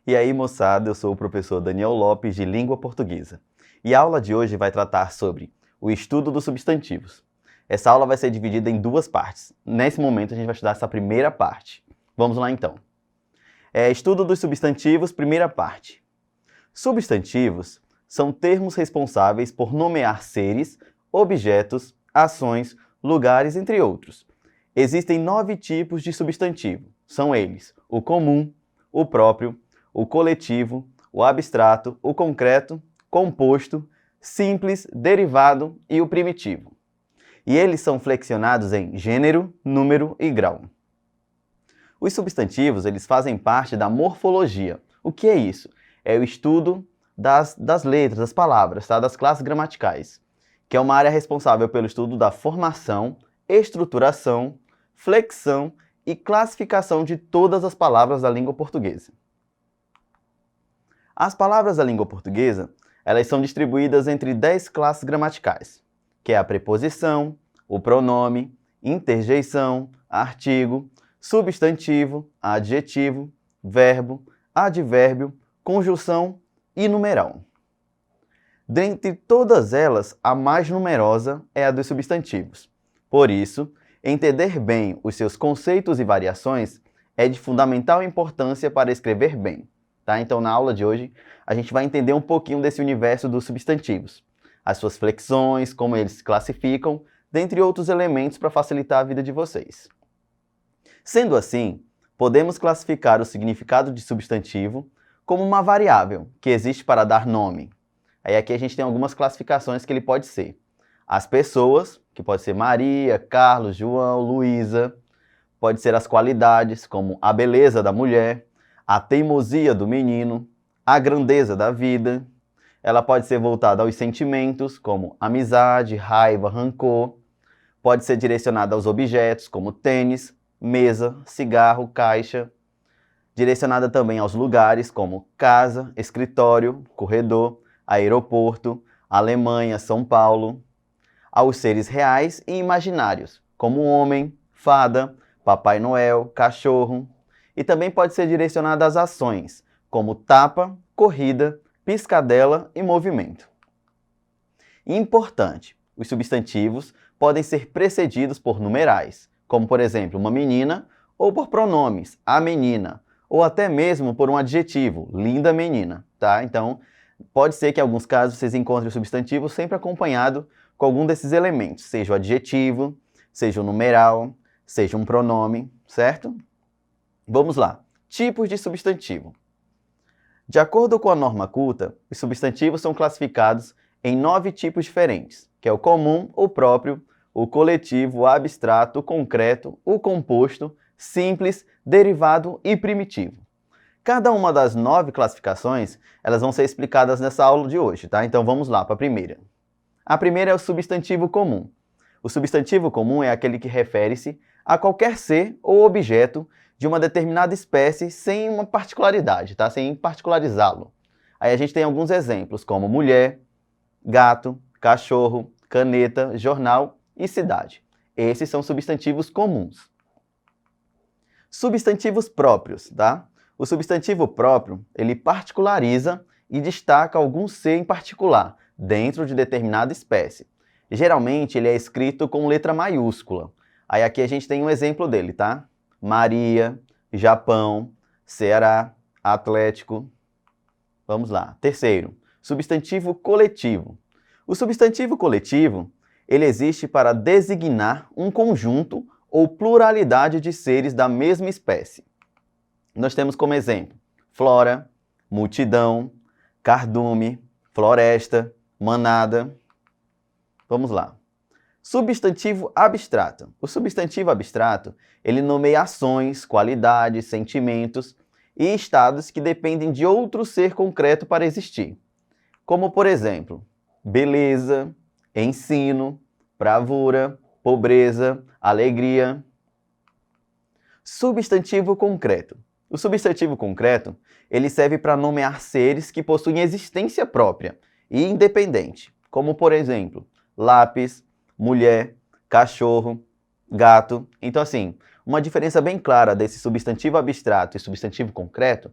E aí, moçada, eu sou o professor Daniel Lopes, de Língua Portuguesa. E a aula de hoje vai tratar sobre o estudo dos substantivos. Essa aula vai ser dividida em duas partes. Nesse momento, a gente vai estudar essa primeira parte. Vamos lá, então. Estudo dos substantivos, primeira parte. Substantivos são termos responsáveis por nomear seres, objetos, ações, lugares, entre outros. Existem 9 tipos de substantivo. São eles: o comum, o próprio, o coletivo, o abstrato, o concreto, composto, simples, derivado e o primitivo. E eles são flexionados em gênero, número e grau. Os substantivos, eles fazem parte da morfologia. O que é isso? É o estudo das letras, das palavras, tá? Das classes gramaticais, que é uma área responsável pelo estudo da formação, estruturação, flexão e classificação de todas as palavras da língua portuguesa. As palavras da língua portuguesa, elas são distribuídas entre 10 classes gramaticais, que é a preposição, o pronome, interjeição, artigo, substantivo, adjetivo, verbo, advérbio, conjunção e numeral. Dentre todas elas, a mais numerosa é a dos substantivos. Por isso, entender bem os seus conceitos e variações é de fundamental importância para escrever bem. Tá? Então, na aula de hoje, a gente vai entender um pouquinho desse universo dos substantivos, as suas flexões, como eles se classificam, dentre outros elementos para facilitar a vida de vocês. Sendo assim, podemos classificar o significado de substantivo como uma variável que existe para dar nome. Aí aqui a gente tem algumas classificações que ele pode ser. As pessoas, que pode ser Maria, Carlos, João, Luísa. Pode ser as qualidades, como a beleza da mulher, a teimosia do menino, a grandeza da vida. Ela pode ser voltada aos sentimentos, como amizade, raiva, rancor. Pode ser direcionada aos objetos, como tênis, mesa, cigarro, caixa. Direcionada também aos lugares, como casa, escritório, corredor, aeroporto, Alemanha, São Paulo. Aos seres reais e imaginários, como homem, fada, Papai Noel, cachorro. E também pode ser direcionada às ações, como tapa, corrida, piscadela e movimento. Importante, os substantivos podem ser precedidos por numerais, como por exemplo uma menina, ou por pronomes, a menina, ou até mesmo por um adjetivo, linda menina, tá? Então, pode ser que em alguns casos vocês encontrem o substantivo sempre acompanhado com algum desses elementos, seja o adjetivo, seja o numeral, seja um pronome, certo? Vamos lá. Tipos de substantivo. De acordo com a norma culta, os substantivos são classificados em 9 tipos diferentes, que é o comum, o próprio, o coletivo, o abstrato, o concreto, o composto, simples, derivado e primitivo. Cada uma das 9 classificações, elas vão ser explicadas nessa aula de hoje, tá? Então vamos lá para a primeira. A primeira é o substantivo comum. O substantivo comum é aquele que refere-se a qualquer ser ou objeto de uma determinada espécie sem uma particularidade, tá? Sem particularizá-lo. Aí a gente tem alguns exemplos, como mulher, gato, cachorro, caneta, jornal e cidade. Esses são substantivos comuns. Substantivos próprios, tá? O substantivo próprio, ele particulariza e destaca algum ser em particular, dentro de determinada espécie. Geralmente, ele é escrito com letra maiúscula. Aí aqui a gente tem um exemplo dele, tá? Maria, Japão, Ceará, Atlético. Vamos lá. Terceiro, substantivo coletivo. O substantivo coletivo, ele existe para designar um conjunto ou pluralidade de seres da mesma espécie. Nós temos como exemplo flora, multidão, cardume, floresta, manada. Vamos lá. Substantivo abstrato. O substantivo abstrato, ele nomeia ações, qualidades, sentimentos e estados que dependem de outro ser concreto para existir. Como, por exemplo, beleza, ensino, bravura, pobreza, alegria. Substantivo concreto. O substantivo concreto, ele serve para nomear seres que possuem existência própria e independente, como, por exemplo, lápis, mulher, cachorro, gato. Então, assim, uma diferença bem clara desse substantivo abstrato e substantivo concreto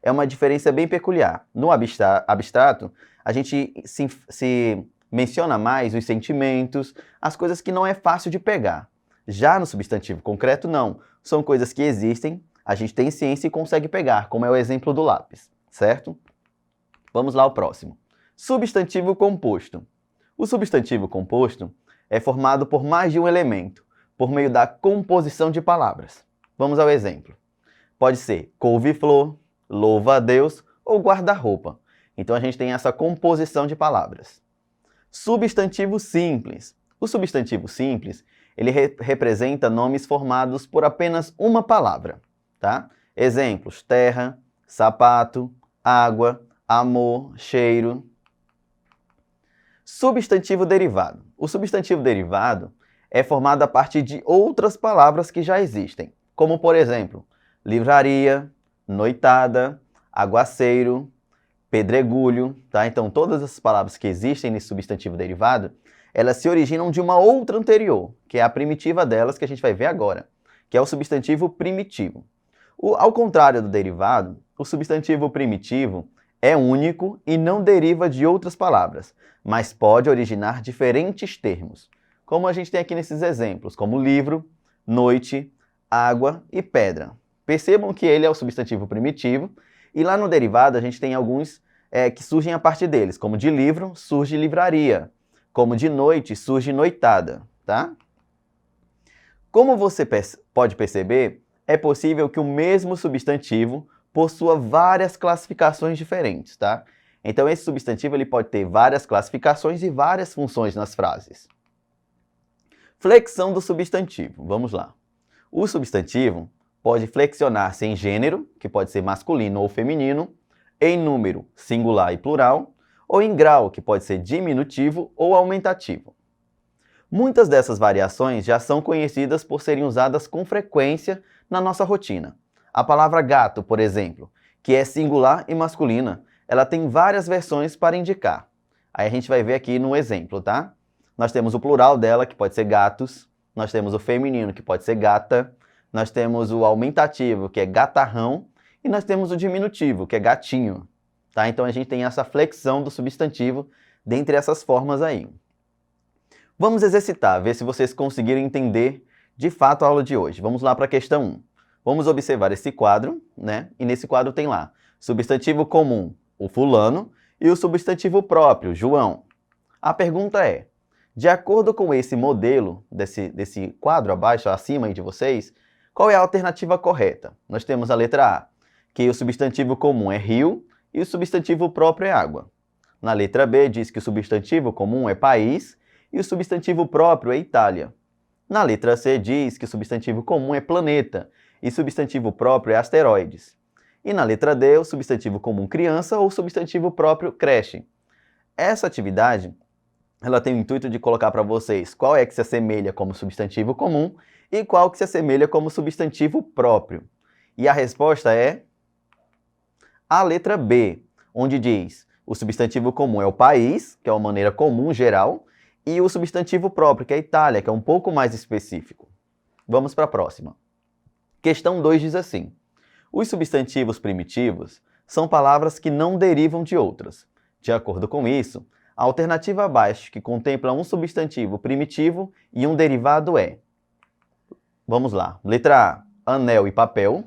é uma diferença bem peculiar. No abstrato, a gente se menciona mais os sentimentos, as coisas que não é fácil de pegar. Já no substantivo concreto, não. São coisas que existem, a gente tem ciência e consegue pegar, como é o exemplo do lápis, certo? Vamos lá ao próximo. Substantivo composto. O substantivo composto é formado por mais de um elemento, por meio da composição de palavras. Vamos ao exemplo. Pode ser couve-flor, louva-a-Deus ou guarda-roupa. Então a gente tem essa composição de palavras. Substantivo simples. O substantivo simples, ele representa nomes formados por apenas uma palavra, tá? Exemplos: terra, sapato, água, amor, cheiro. Substantivo derivado. O substantivo derivado é formado a partir de outras palavras que já existem, como por exemplo, livraria, noitada, aguaceiro, pedregulho, tá? Então todas as palavras que existem nesse substantivo derivado, elas se originam de uma outra anterior, que é a primitiva delas, que a gente vai ver agora, que é o substantivo primitivo. Ao contrário do derivado, o substantivo primitivo é único e não deriva de outras palavras, mas pode originar diferentes termos, como a gente tem aqui nesses exemplos, como livro, noite, água e pedra. Percebam que ele é o substantivo primitivo, e lá no derivado a gente tem alguns que surgem a partir deles, como de livro surge livraria, como de noite surge noitada, tá? Como você pode perceber, é possível que o mesmo substantivo possua várias classificações diferentes, tá? Então esse substantivo ele pode ter várias classificações e várias funções nas frases. Flexão do substantivo, vamos lá. O substantivo pode flexionar-se em gênero, que pode ser masculino ou feminino, em número, singular e plural, ou em grau, que pode ser diminutivo ou aumentativo. Muitas dessas variações já são conhecidas por serem usadas com frequência na nossa rotina. A palavra gato, por exemplo, que é singular e masculina, ela tem várias versões para indicar. Aí a gente vai ver aqui no exemplo, tá? Nós temos o plural dela, que pode ser gatos, nós temos o feminino, que pode ser gata, nós temos o aumentativo, que é gatarrão, e nós temos o diminutivo, que é gatinho. Tá? Então a gente tem essa flexão do substantivo dentre essas formas aí. Vamos exercitar, ver se vocês conseguiram entender de fato a aula de hoje. Vamos lá para a questão 1. Vamos observar esse quadro, né? E nesse quadro tem lá substantivo comum, o fulano, e o substantivo próprio, João. A pergunta é, de acordo com esse modelo, desse quadro abaixo, acima aí de vocês, qual é a alternativa correta? Nós temos a letra A, que o substantivo comum é rio e o substantivo próprio é água. Na letra B, diz que o substantivo comum é país e o substantivo próprio é Itália. Na letra C, diz que o substantivo comum é planeta e o substantivo próprio é asteroides. E na letra D, o substantivo comum criança ou o substantivo próprio creche. Essa atividade ela tem o intuito de colocar para vocês qual é que se assemelha como substantivo comum e qual que se assemelha como substantivo próprio. E a resposta é a letra B, onde diz o substantivo comum é o país, que é uma maneira comum geral, e o substantivo próprio, que é a Itália, que é um pouco mais específico. Vamos para a próxima. Questão 2 diz assim: os substantivos primitivos são palavras que não derivam de outras. De acordo com isso, a alternativa abaixo, que contempla um substantivo primitivo e um derivado é... Vamos lá. Letra A, anel e papel.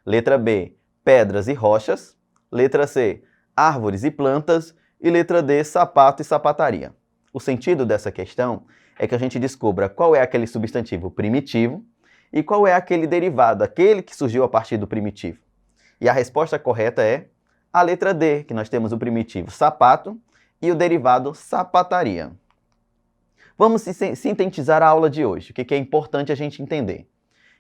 Letra B, pedras e rochas. Letra C, árvores e plantas. E letra D, sapato e sapataria. O sentido dessa questão é que a gente descubra qual é aquele substantivo primitivo e qual é aquele derivado, aquele que surgiu a partir do primitivo. E a resposta correta é a letra D, que nós temos o primitivo sapato e o derivado sapataria. Vamos sintetizar a aula de hoje. O que é importante a gente entender?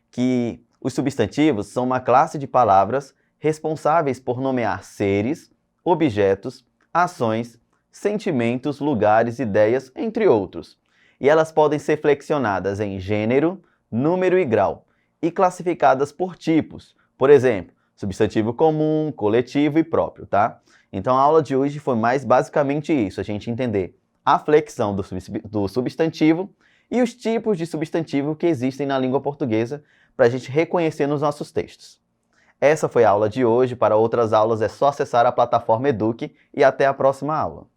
Que os substantivos são uma classe de palavras responsáveis por nomear seres, objetos, ações, sentimentos, lugares, ideias, entre outros. E elas podem ser flexionadas em gênero, número e grau, e classificadas por tipos. Por exemplo, substantivo comum, coletivo e próprio, tá? Então a aula de hoje foi mais basicamente isso, a gente entender a flexão do substantivo e os tipos de substantivo que existem na língua portuguesa para a gente reconhecer nos nossos textos. Essa foi a aula de hoje. Para outras aulas é só acessar a plataforma Eduque e até a próxima aula.